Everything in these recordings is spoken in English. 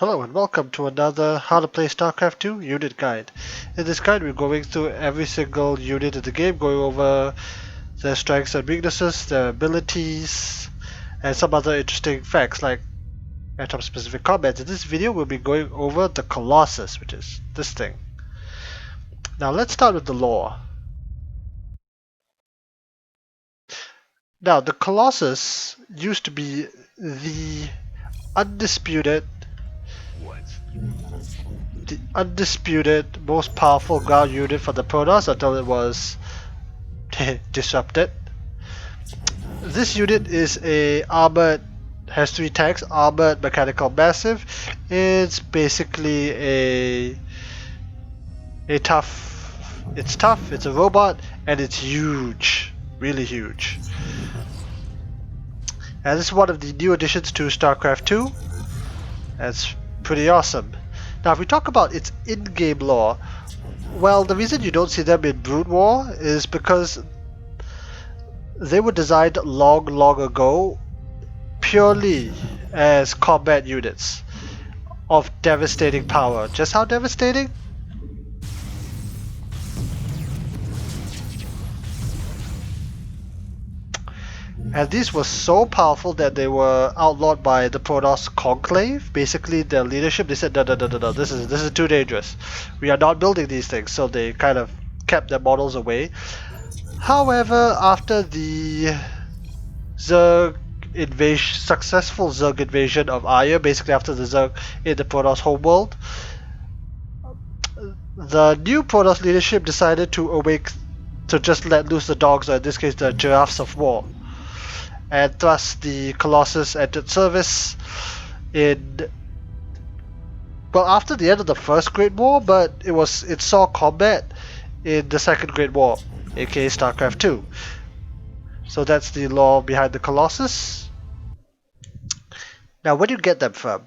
Hello and welcome to another How to Play Starcraft 2 unit guide. In this guide we're going through every single unit in the game, going over their strengths and weaknesses, their abilities, and some other interesting facts like atom specific comments. In this video we'll be going over the Colossus, which is this thing. Now let's start with the lore. Now the Colossus used to be the undisputed most powerful ground unit for the Protoss until it was disrupted. This unit is has 3 tanks, armored, mechanical, massive. It's basically it's tough, it's a robot, and it's huge, really huge. And this is one of the new additions to StarCraft 2. That's pretty awesome. Now if we talk about its in-game lore, well, the reason you don't see them in Brood War is because they were designed long ago purely as combat units of devastating power. Just how devastating? And these were so powerful that they were outlawed by the Protoss Conclave. Basically, their leadership, they said, no, this is too dangerous. We are not building these things, so they kind of kept their models away. However, after the successful Zerg invasion of Aya, basically after the Zerg in the Protoss homeworld, the new Protoss leadership decided to just let loose the dogs, or in this case the giraffes of war. And thus the Colossus entered service after the end of the First Great War, but it saw combat in the Second Great War, aka StarCraft 2. So that's the lore behind the Colossus. Now where do you get them from?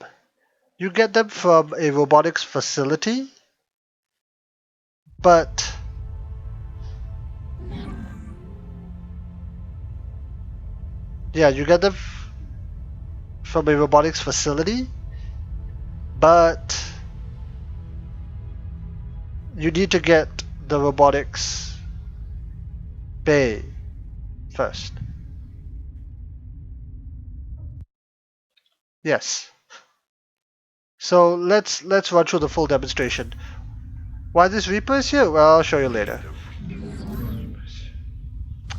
You get them from a robotics facility, but yeah, you get them from a robotics facility, but you need to get the robotics bay first. Yes. So let's run through the full demonstration. Why this Reaper is here? Well, I'll show you later.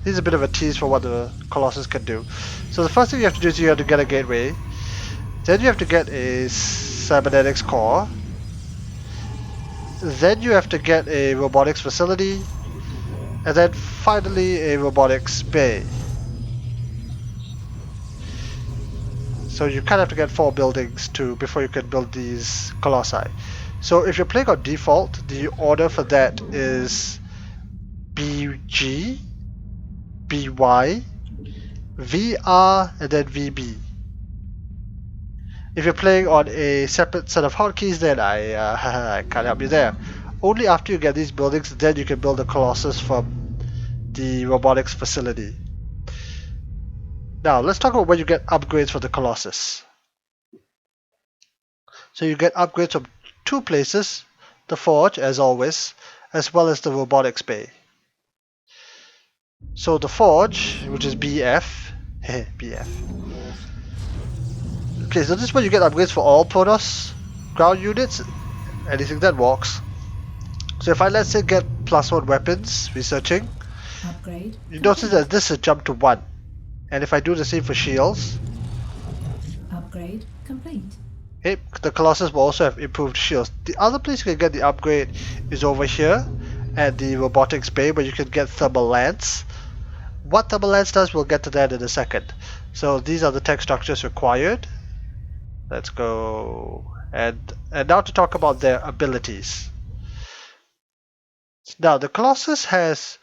Here's a bit of a tease for what the Colossus can do. So the first thing you have to do is you have to get a gateway. Then you have to get a cybernetics core. Then you have to get a robotics facility. And then finally a robotics bay. So you kind of have to get 4 buildings before you can build these Colossi. So if you're playing on default, the order for that is BG, BY, VR, and then VB. If you're playing on a separate set of hotkeys, then I can't help you there. Only after you get these buildings, then you can build a Colossus from the robotics facility. Now let's talk about where you get upgrades for the Colossus. So you get upgrades from 2 places, the Forge as always, as well as the robotics bay. So the Forge, which is BF, BF. Okay, so this is where you get upgrades for all Protoss ground units, anything that walks. So if I, let's say, get +1 weapons, researching, upgrade, you notice that this is jump to 1. And if I do the same for shields, upgrade complete. Okay, the Colossus will also have improved shields. The other place you can get the upgrade is over here at the robotics bay, where you can get thermal lance. What thermal lance does, we'll get to that in a second. So these are the tech structures required. Let's go and now to talk about their abilities. Now the Colossus has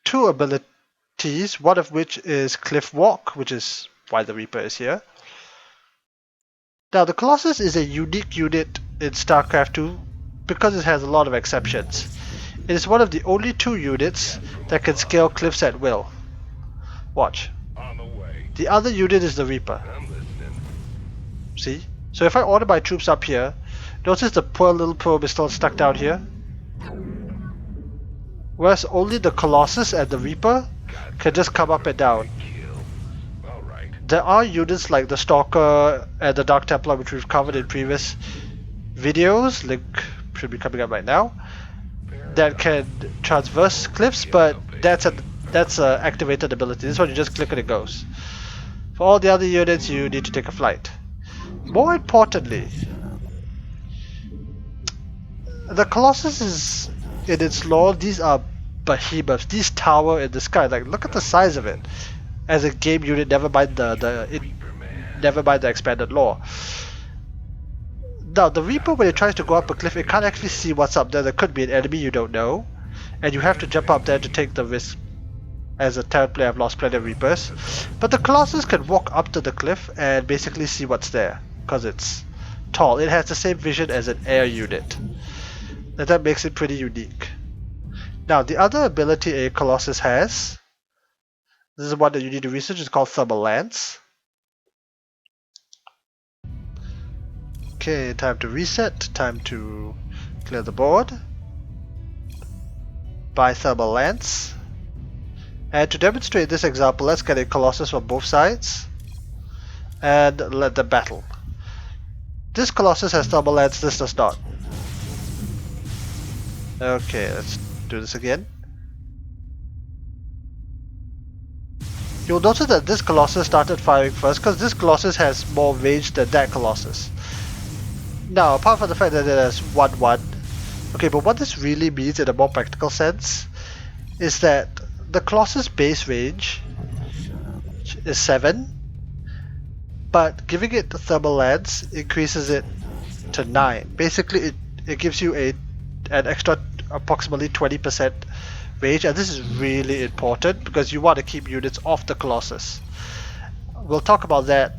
2 abilities, one of which is Cliff Walk, which is why the Reaper is here. Now the Colossus is a unique unit in StarCraft 2 because it has a lot of exceptions. It is one of the only 2 units that can scale cliffs at will. Watch. The other unit is the Reaper. See? So if I order my troops up here, notice the poor little probe is still stuck down here. Whereas only the Colossus and the Reaper can just come up and down. There are units like the Stalker and the Dark Templar, which we've covered in previous videos, link should be coming up right now, that can traverse cliffs, but that's a activated ability. This one you just click and it goes. For all the other units, you need to take a flight. More importantly, the Colossus is, in its lore, these are behemoths. These tower in the sky. Like, look at the size of it. As a game unit, never mind never mind the expanded lore. Now, the Reaper, when it tries to go up a cliff, it can't actually see what's up there. There could be an enemy you don't know, and you have to jump up there to take the risk. As a Terran player, I've lost plenty of Reapers. But the Colossus can walk up to the cliff and basically see what's there, because it's tall. It has the same vision as an air unit. And that makes it pretty unique. Now, the other ability a Colossus has, this is one that you need to research, it's called Thermal Lance. Okay, time to reset, time to clear the board. Buy Thermal Lance. And to demonstrate this example, let's get a Colossus from both sides and let them battle. This Colossus has Thermal Lance, this does not. Okay, let's do this again. You'll notice that this Colossus started firing first because this Colossus has more range than that Colossus. Now, apart from the fact that it has 1-1, okay, but what this really means in a more practical sense is that the Colossus base range is 7, but giving it the Thermal Lance increases it to 9. Basically, it gives you an extra approximately 20% range, and this is really important because you want to keep units off the Colossus. We'll talk about that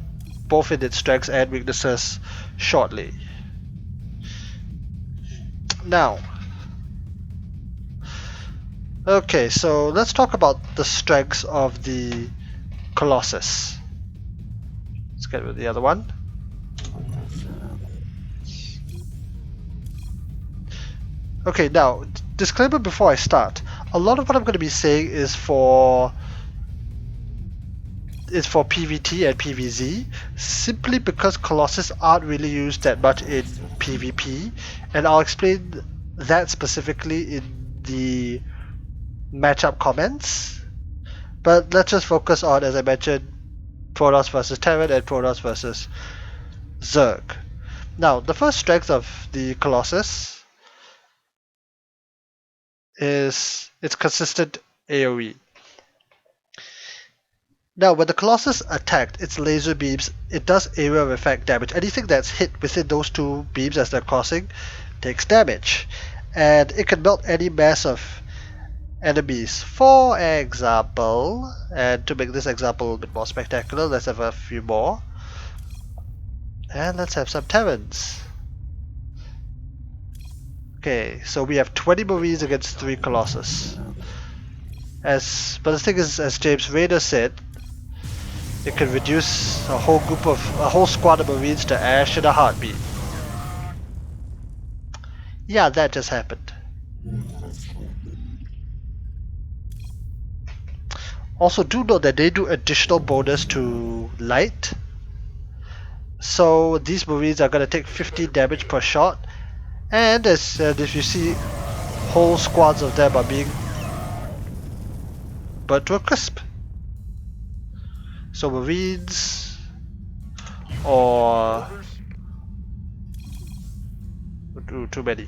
both in its strengths and weaknesses shortly. Now, okay, so let's talk about the strengths of the Colossus. Let's get rid of the other one. Okay, now, disclaimer before I start. A lot of what I'm going to be saying is for PvT and PvZ, simply because Colossus aren't really used that much in PvP, and I'll explain that specifically in the matchup comments. But let's just focus on, as I mentioned, Protoss versus Terran and Protoss versus Zerg. Now, the first strength of the Colossus is its consistent AoE. Now, when the Colossus attacked its laser beams, it does area of effect damage. Anything that's hit within those two beams as they're crossing takes damage. And it can melt any mass of enemies. For example, and to make this example a little bit more spectacular, let's have a few more. And let's have some Terrans. Okay, so we have 20 Marines against 3 Colossus. But the thing is, as James Rayner said, it can reduce a whole squad of Marines to ash in a heartbeat. Yeah, that just happened. Also, do note that they do additional bonus to light. So these Marines are going to take 15 damage per shot. And as if you see, whole squads of them are being burnt to a crisp. So Marines or too many.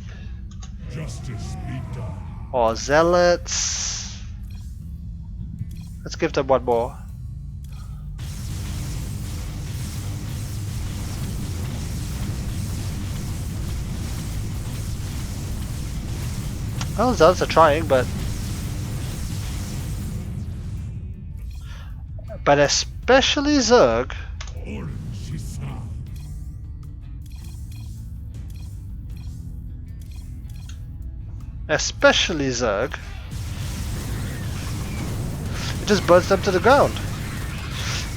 Justice be done. Or Zealots. Let's give them one more. Well, Zealots are trying, but especially Zerg. Especially Zerg. It just burns them to the ground.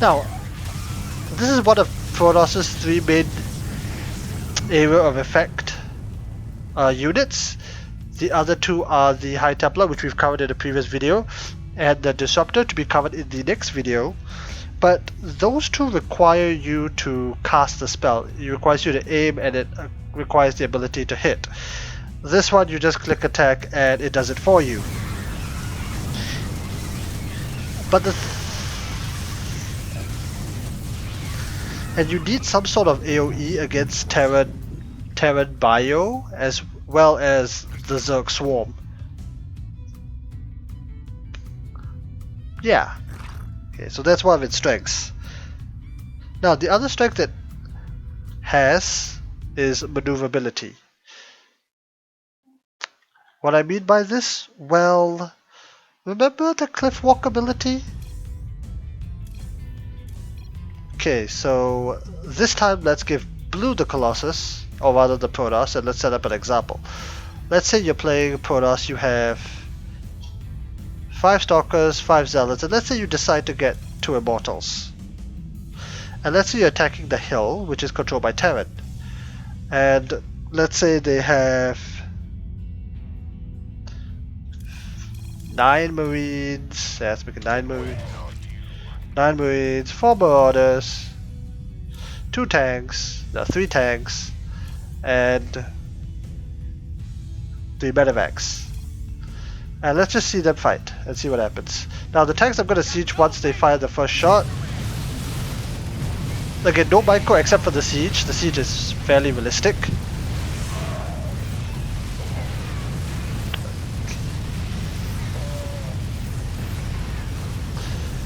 Now, this is one of Protoss's 3 main area of effect units. The other two are the High Templar, which we've covered in a previous video, and the Disruptor, to be covered in the next video. But those two require you to cast the spell. It requires you to aim, and it requires the ability to hit. This one, you just click attack and it does it for you. But and you need some sort of AoE against Terran Bio as well as the Zerg Swarm. Yeah. Okay, so that's one of its strengths. Now the other strength it has is maneuverability. What I mean by this? Well, remember the cliff walk ability? Okay, so this time let's give blue the Colossus, or rather the Protoss, and let's set up an example. Let's say you're playing Protoss, you have 5 Stalkers, 5 Zealots, and let's say you decide to get 2 Immortals. And let's say you're attacking the hill, which is controlled by Terran. And let's say they have 9 Marines, yeah, let's make it 9 Marines. 9 Marines, 4 Marauders, 2 tanks, no, 3 tanks, and 3 medevacs. And let's just see them fight and see what happens. Now the tanks I'm going to siege once they fire the first shot. Again, no micro except for the siege. The siege is fairly realistic.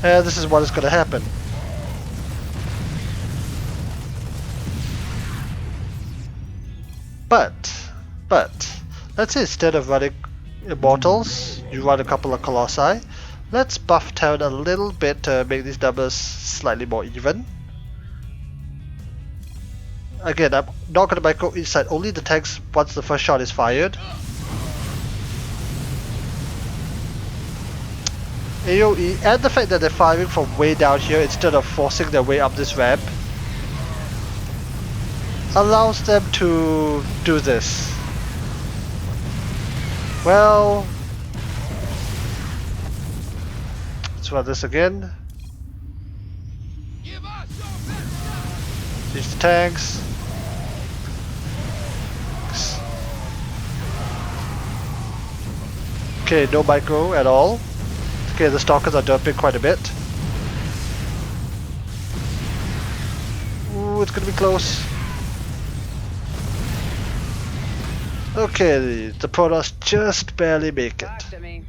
And this is what is going to happen. But, let's say instead of running Immortals, you run a couple of Colossi. Let's buff Terran a little bit to make these numbers slightly more even. Again, I'm not going to micro each side, only the tanks once the first shot is fired. AoE, and the fact that they're firing from way down here instead of forcing their way up this ramp allows them to do this. Well, let's run this again. Use the tanks. Okay, no micro at all. Okay, the Stalkers are derping quite a bit. Ooh, it's gonna be close. Okay, the Protoss just barely make it.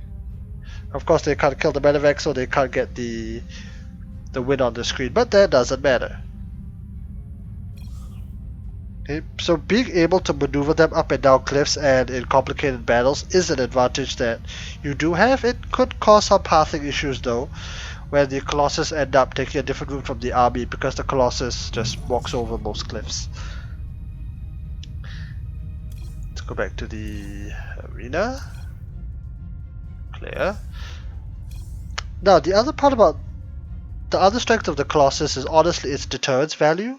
Of course, they can't kill the medevac, so they can't get the win on the screen, but that doesn't matter. Okay, so being able to maneuver them up and down cliffs and in complicated battles is an advantage that you do have. It could cause some pathing issues though, where the Colossus end up taking a different route from the army because the Colossus just walks over most cliffs. Let's go back to the arena. Clear. Now the other part about the other strength of the Colossus is honestly its deterrence value.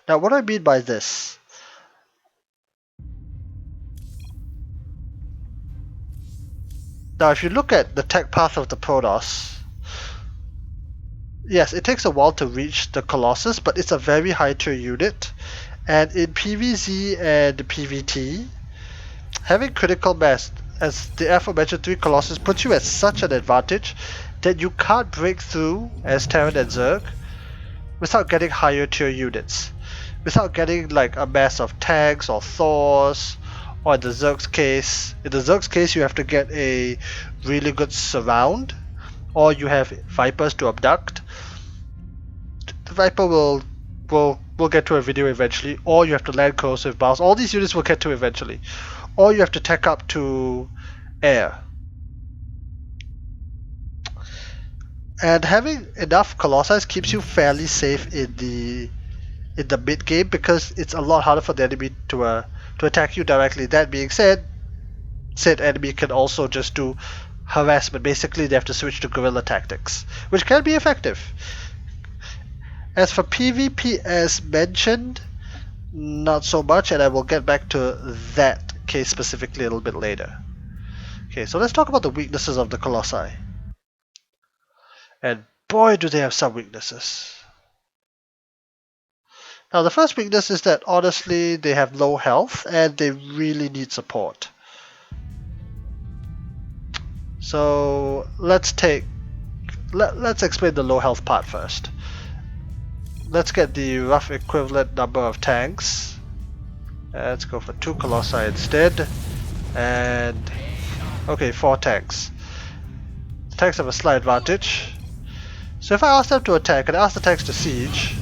Now what I mean by this, now if you look at the tech path of the Protoss, yes, it takes a while to reach the Colossus, but it's a very high tier unit, and in PvZ and PvT, having critical mass as the aforementioned 3 Colossus puts you at such an advantage that you can't break through as Terran and Zerg without getting higher tier units. Without getting like a mass of tanks or Thors, or in the Zerg's case, you have to get a really good surround, or you have Vipers to abduct. The Viper will get to a video eventually, or you have to land corrosive bars. All these units will get to eventually, or you have to tech up to air. And having enough Colossi keeps you fairly safe in the mid game because it's a lot harder for the enemy to attack you directly. That being said, said enemy can also just do harassment. Basically, they have to switch to guerrilla tactics, which can be effective. As for PvP as mentioned, not so much, and I will get back to that case specifically a little bit later. Okay, so let's talk about the weaknesses of the Colossi. And boy, do they have some weaknesses. Now, the first weakness is that honestly, they have low health and they really need support. So let's explain the low health part first. Let's get the rough equivalent number of tanks. Let's go for 2 Colossi instead. And okay, 4 tanks. Tanks have a slight advantage. So if I ask them to attack and I ask the tanks to siege,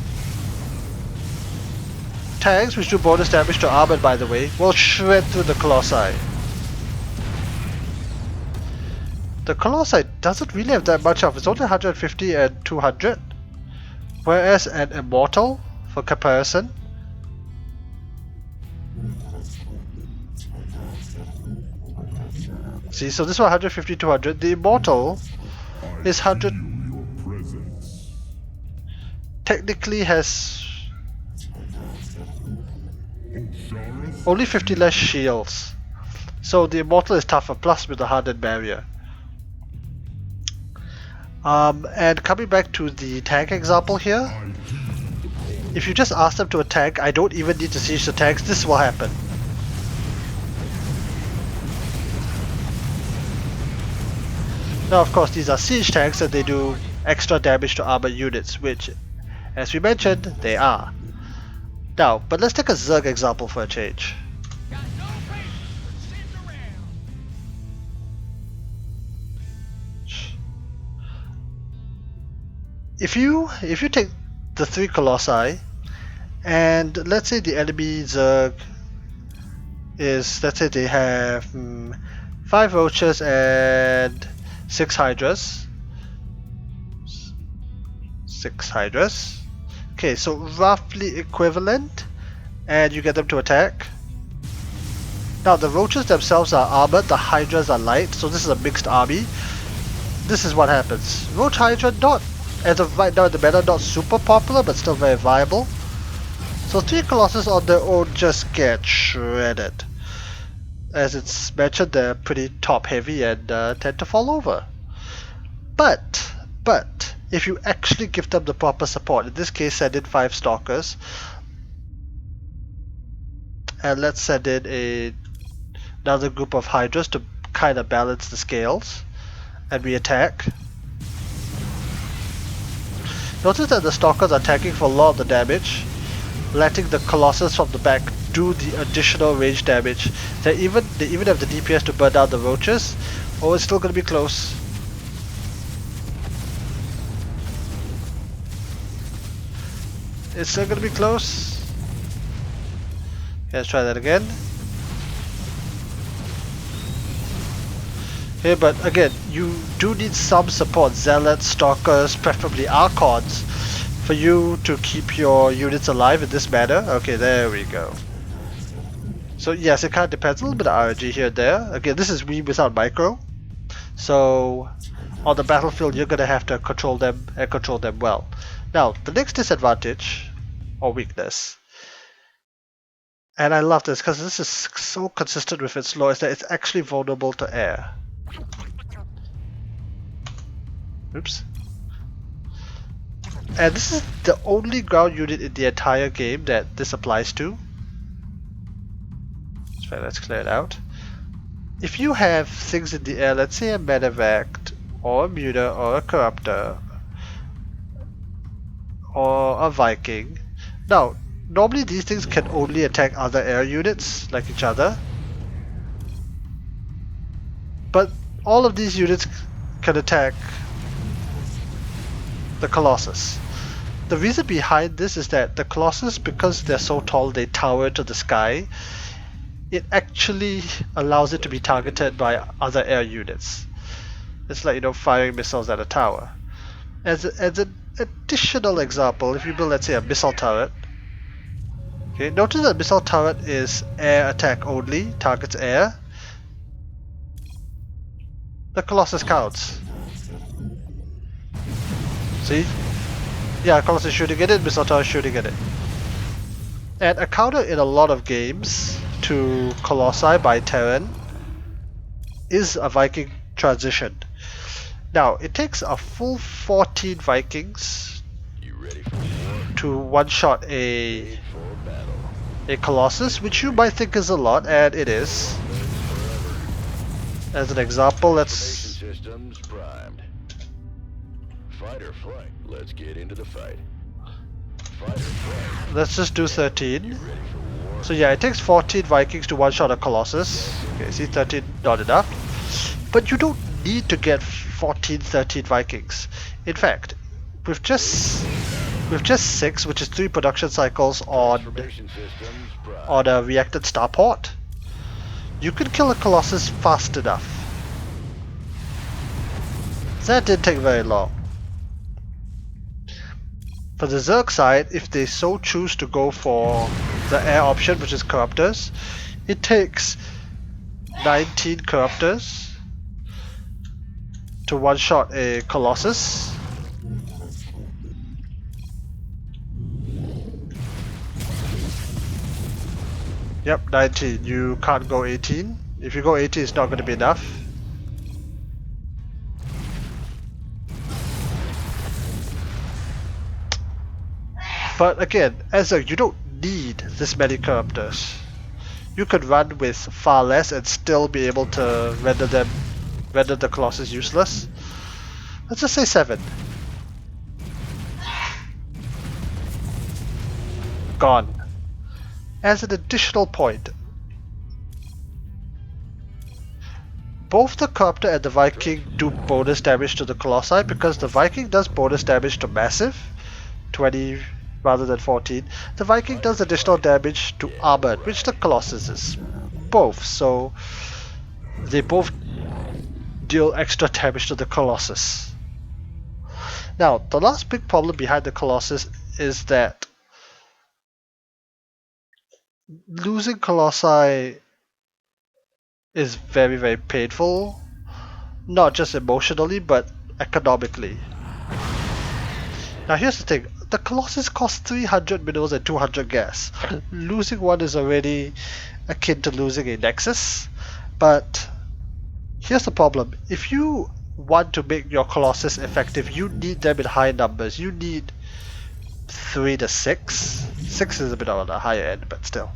tanks, which do bonus damage to armor by the way, will shred through the Colossi. The Colossi doesn't really have that much health, it's only 150 and 200. Whereas an Immortal, for comparison, see, so this one 150, 200. The Immortal is 100. Technically has only 50 less shields. So the Immortal is tougher, plus with the hardened barrier. And coming back to the tank example here, if you just ask them to attack, I don't even need to siege the tanks, this will happen. Now of course these are siege tanks and they do extra damage to armored units, which as we mentioned, they are. Now, but let's take a Zerg example for a change. If you take the 3 Colossi and let's say the enemy Zerg is, let's say they have 5 Roaches and 6 Hydras. 6 Hydras. Okay, so roughly equivalent, and you get them to attack. Now the Roaches themselves are armored, the Hydras are light, so this is a mixed army. This is what happens. Roach Hydra, not as of right now in the meta, not super popular, but still very viable. So 3 Colossus on their own just get shredded. As it's mentioned, they're pretty top heavy and tend to fall over. But, if you actually give them the proper support, in this case send in 5 Stalkers, and let's send in another group of Hydras to kind of balance the scales, and we attack. Notice that the Stalkers are attacking for a lot of the damage, letting the Colossus from the back do the additional range damage. They even have the DPS to burn down the Roaches. Oh, it's still going to be close. It's still going to be close. Let's try that again. Okay, but again, you do need some support, Zealots, Stalkers, preferably Archons, for you to keep your units alive in this manner. Okay, there we go. So yes, it kind of depends, a little bit of RNG here and there. Again, this is me without micro. So on the battlefield, you're going to have to control them and control them well. Now, the next disadvantage, or weakness, and I love this because this is so consistent with its lore, is that it's actually vulnerable to air. Oops. And this is the only ground unit in the entire game that this applies to. So let's clear it out. If you have things in the air, let's say a medevac, or a muter, or a corruptor, or a Viking. Now, normally these things can only attack other air units, like each other. But all of these units can attack the Colossus. The reason behind this is that the Colossus, because they're so tall, they tower to the sky, it actually allows it to be targeted by other air units. It's like, you know, firing missiles at a tower. As an additional example, if you build, let's say, a missile turret, okay, notice that missile turret is air attack only, targets air. The Colossus counts. See? Yeah, Colossus is shooting at it, Mistletoe is shooting at it. And a counter in a lot of games to Colossi by Terran is a Viking transition. Now, it takes a full 14 Vikings You ready for war? to one-shot Made for battle. a Colossus, which you might think is a lot, and it is. As an example, Information let's... systems primed. Fight or flight. Let's get into the fight. Fight or flight. Let's just do 13. Ready for war? So yeah, it takes 14 Vikings to one-shot a Colossus. Okay, see, 13 not enough. But you don't need to get 13 Vikings. In fact, with just 6, which is 3 production cycles Information systems primed. on a reacted starport, you can kill a Colossus fast enough. That didn't take very long. For the Zerg side, if they so choose to go for the air option, which is Corruptors, it takes 19 Corruptors to one-shot a Colossus. Yep, 19. You can't go 18. If you go 18, it's not going to be enough. But again, as you don't need this many Corruptors. You could run with far less and still be able to render the Colossus useless. Let's just say 7. Gone. As an additional point, both the Corruptor and the Viking do bonus damage to the Colossi because the Viking does bonus damage to Massive, 20 rather than 14. The Viking does additional damage to Armored, which the Colossus is both, so they both deal extra damage to the Colossus. Now, the last big problem behind the Colossus is that losing Colossi is very, very painful, not just emotionally, but economically. Now here's the thing, the Colossus costs 300 minerals and 200 gas. Losing one is already akin to losing a Nexus, but here's the problem, if you want to make your Colossus effective, you need them in high numbers. You need 3 to 6. 6 is a bit on the higher end, but still.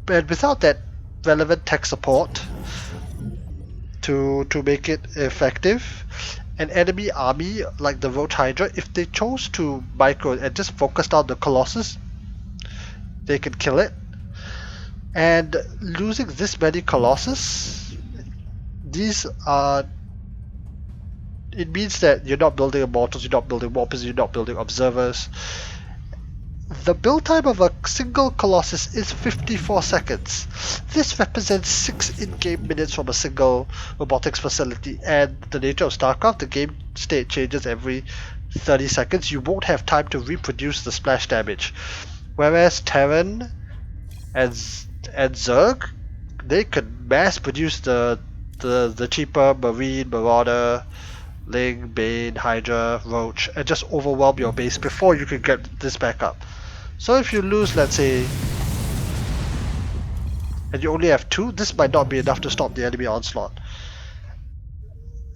And without that relevant tech support to make it effective, an enemy army like the Roach Hydra, if they chose to micro and just focus on the Colossus, they can kill it. And losing this many Colossus, it means that you're not building Immortals, you're not building Warpers, you're not building Observers. The build time of a single Colossus is 54 seconds. This represents 6 in-game minutes from a single robotics facility, and the nature of Starcraft, the game state changes every 30 seconds. You won't have time to reproduce the splash damage. Whereas Terran and Zerg, they could mass produce the cheaper Marine, Marauder, Ling, Bane, Hydra, Roach, and just overwhelm your base before you can get this back up. So if you lose, let's say, and you only have 2, this might not be enough to stop the enemy onslaught.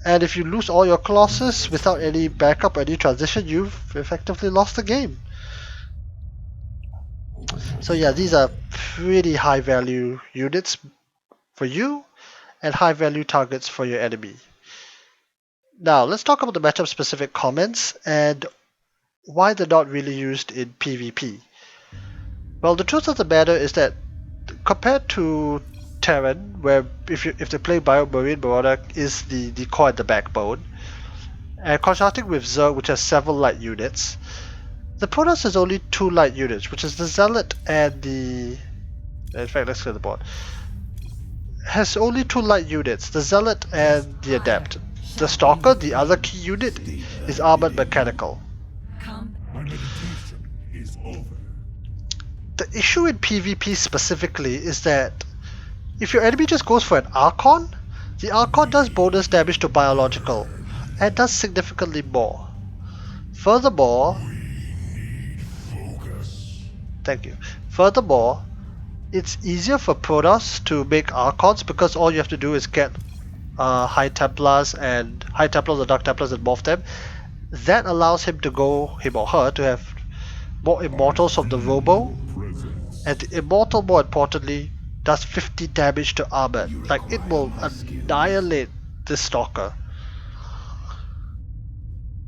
And if you lose all your Colossus without any backup or any transition, you've effectively lost the game. So yeah, these are pretty high value units for you and high value targets for your enemy. Now let's talk about the matchup specific comments and why they're not really used in PvP. Well, the truth of the matter is that compared to Terran, where if they play Marine, Marauder is the core and the backbone, and contrasting with Zerg, which has several light units, the Protoss has only 2 light units, which is the Zealot and the... In fact, let's clear the board. Has only 2 light units, the Zealot and the Adept. The Stalker, the other key unit, is Armored Mechanical. My meditation is over. The issue in PvP specifically is that if your enemy just goes for an Archon, the Archon does bonus damage to biological and does significantly more. Furthermore, Focus. thank you. Furthermore, it's easier for Protoss to make Archons because all you have to do is get High Templars or Dark Templars and morph them. That allows him or her to have more Immortals from the Robo, Presence. and the Immortal, more importantly, does 50 damage to armor. Like, it will annihilate this Stalker.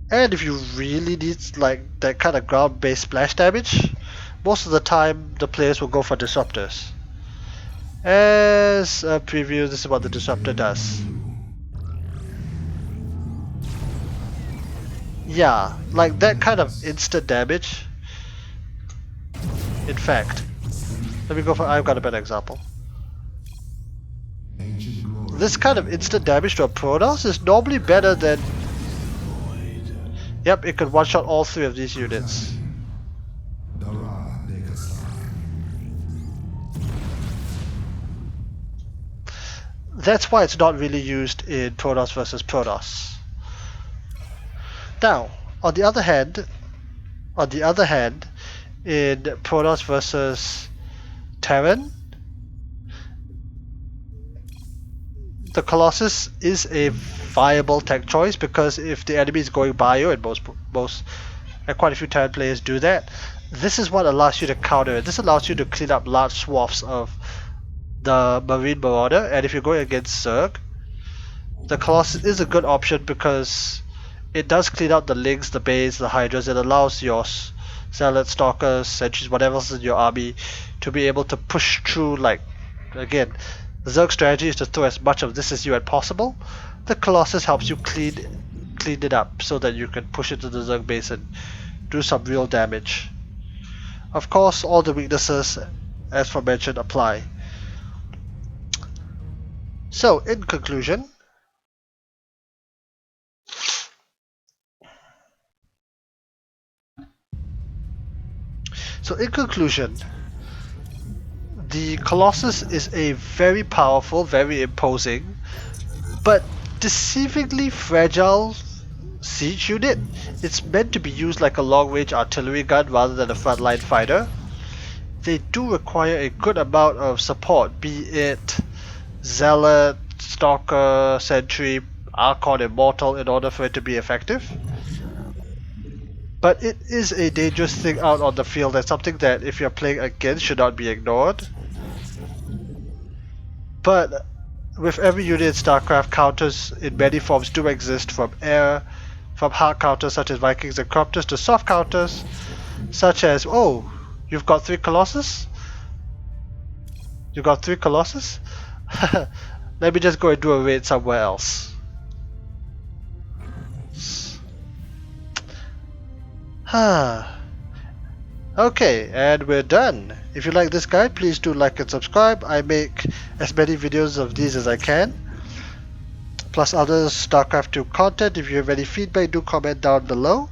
And if you really need like that kind of ground-based splash damage, most of the time the players will go for Disruptors. As a preview, this is what the Disruptor does. Yeah, like that kind of instant damage. In fact, let me go for, I've got a better example. This kind of instant damage to a Protoss is normally better than... Yep, it can one-shot all three of these units. That's why it's not really used in Protoss versus Protoss. Now, on the other hand, in Protoss versus Terran, the Colossus is a viable tech choice because if the enemy is going bio, and quite a few Terran players do that, this is what allows you to counter it. This allows you to clean up large swaths of the Marine Marauder, and if you're going against Zerg, the Colossus is a good option because it does clean out the Lings, the Bays, the Hydras. It allows your Zealots, Stalkers, Sentries, whatever's in your army to be able to push through. Like, again, the Zerg strategy is to throw as much of this as you as possible. The Colossus helps you clean it up so that you can push into the Zerg base and do some real damage. Of course, all the weaknesses, as aforementioned, apply. So, in conclusion, the Colossus is a very powerful, very imposing, but deceivingly fragile siege unit. It's meant to be used like a long-range artillery gun rather than a frontline fighter. They do require a good amount of support, be it Zealot, Stalker, Sentry, Archon, Immortal, in order for it to be effective. But it is a dangerous thing out on the field, and something that if you're playing against should not be ignored. But with every unit in Starcraft, counters in many forms do exist, from hard counters such as Vikings and Corruptors to soft counters such as, oh, you've got 3 Colossus? You got 3 Colossus? Let me just go and do a raid somewhere else. Okay, and we're done. If you like this guide, please do like and subscribe. I make as many videos of these as I can, plus other Starcraft 2 content. If you have any feedback, do comment down below.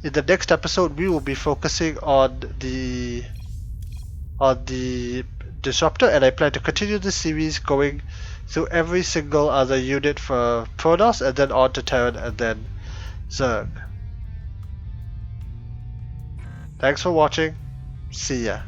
In the next episode, we will be focusing on the Disruptor, and I plan to continue this series going through every single other unit for Protoss, and then on to Terran, and then Zerg. Thanks for watching. See ya.